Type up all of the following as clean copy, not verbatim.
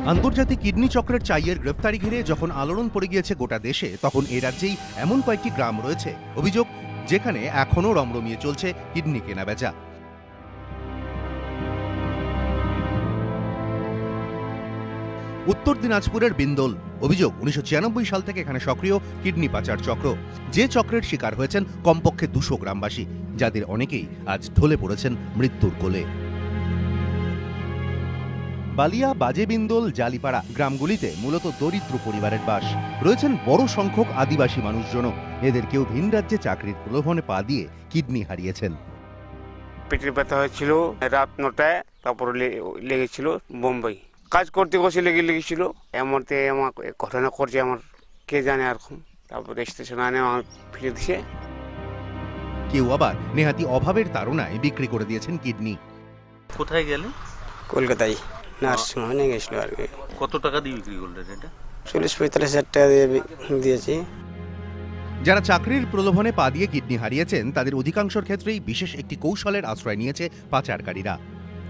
আন্তর্জাতিক কিডনি চক্রের চাইয়ের গ্রেফতারি ঘিরে যখন আলোড়ন পড়ে গিয়েছে গোটা দেশে, তখন এ রাজ্যেই এমন কয়েকটি গ্রাম রয়েছে অভিযোগ যেখানে এখনও রমরমিয়ে চলছে কিডনি কেনা বেচা। উত্তর দিনাজপুরের বিন্দোল। অভিযোগ 1996 সাল থেকে এখানে সক্রিয় কিডনি পাচার চক্র, যে চক্রের শিকার হয়েছেন কমপক্ষে 200 গ্রামবাসী, যাদের অনেকেই আজ ঢলে পড়েছেন মৃত্যুর কোলে। বালিয়া, বাজেবিন্দোল, জালিপাড়া গ্রামগুলিতে মূলত দরিদ্র পরিবারের বাস। রয়েছেন বড় সংখ্যক আদিবাসী মানুষজনও। এদের কেউ ভিন রাজ্যে চাকরির প্রলোভনে পা দিয়ে কিডনি হারিয়েছেন। পেটের ব্যথা হয়েছিল রাত 9টায়, তারপরে লেগেছিল বোম্বাই কাজ করতে বসে লেগেছিল। এমনতে আমার ঘটনা করছে, আমার কে জানে আর। তারপরে স্টেশনে আনে আমার ফিরে দিছে। কেউ আবার নেহাতি অভাবের তাড়নায় বিক্রি করে দিয়েছেন কিডনি। কোথায় গেলে? কলকাতায় নার্সিংহোমে নিয়ে গেছিল আর কি। কত টাকা দিয়ে বিক্রি করলেন এটা? 40-45 হাজার টাকা দিয়ে দিয়েছি। যারা চাকরির প্রলোভনে পা দিয়ে কিডনি হারিয়েছেন তাদের অধিকাংশের ক্ষেত্রেই বিশেষ একটি কৌশলের আশ্রয় নিয়েছে পাচারকারীরা।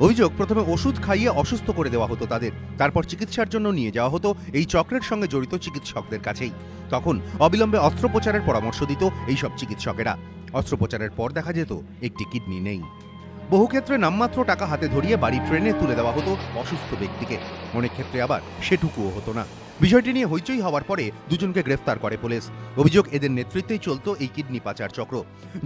অভিযোগ, প্রথমে ওষুধ খাইয়ে অসুস্থ করে দেওয়া হতো তাদের, তারপর চিকিৎসার জন্য নিয়ে যাওয়া হতো এই চক্রের সঙ্গে জড়িত চিকিৎসকদের কাছেই। তখন অবিলম্বে অস্ত্রোপচারের পরামর্শ দিত এইসব চিকিৎসকেরা। অস্ত্রোপচারের পর দেখা যেত একটি কিডনি নেই। বহু ক্ষেত্রে নামমাত্র টাকা হাতে ধরিয়ে বাড়ি ট্রেনে তুলে দেওয়া হতো অসুস্থ ব্যক্তিকে। অনেক ক্ষেত্রে আবার সেটুকুও হতো না। বিষয়টি নিয়ে হইচই হওয়ার পরে দুজনকে গ্রেফতার করে পুলিশ। অভিযোগ, এদের নেতৃত্বেই চলত এই কিডনি পাচার চক্র।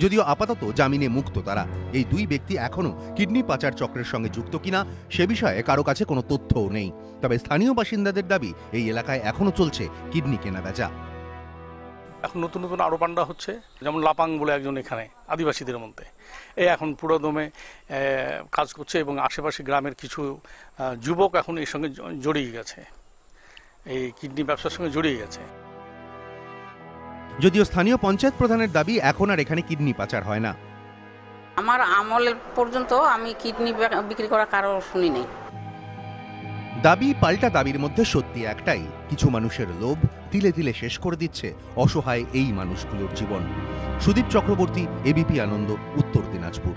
যদিও আপাতত জামিনে মুক্ত তারা। এই দুই ব্যক্তি এখনও কিডনি পাচার চক্রের সঙ্গে যুক্ত কিনা সে বিষয়ে কারো কাছে কোনো তথ্যও নেই। তবে স্থানীয় বাসিন্দাদের দাবি, এই এলাকায় এখনও চলছে কিডনি কেনা বেচা। এখন নতুন নতুন আরো পান্ডা হচ্ছে, যেমন লাপাং বলে একজন এখানে আদিবাসীদের মধ্যে এখন পুরো দমে কাজ করছে, এবং আশেপাশে গ্রামের কিছু যুবক এখন এর সঙ্গে জড়িয়ে গেছে, এই কিডনি ব্যবসার সঙ্গে জড়িয়ে গেছে। যদিও স্থানীয় পঞ্চায়েত প্রধানের দাবি, এখন আর এখানে কিডনি পাচার হয় না। আমার আমলের পর্যন্ত আমি কিডনি বিক্রি করা কারো শুনি নেই। দাবি পাল্টা দাবির মধ্যে সত্যি একটাই, কিছু মানুষের লোভ তিলে তিলে শেষ করে দিচ্ছে অসহায় এই মানুষগুলোর জীবন। সুদীপ চক্রবর্তী, এবিপি আনন্দ, উত্তর দিনাজপুর।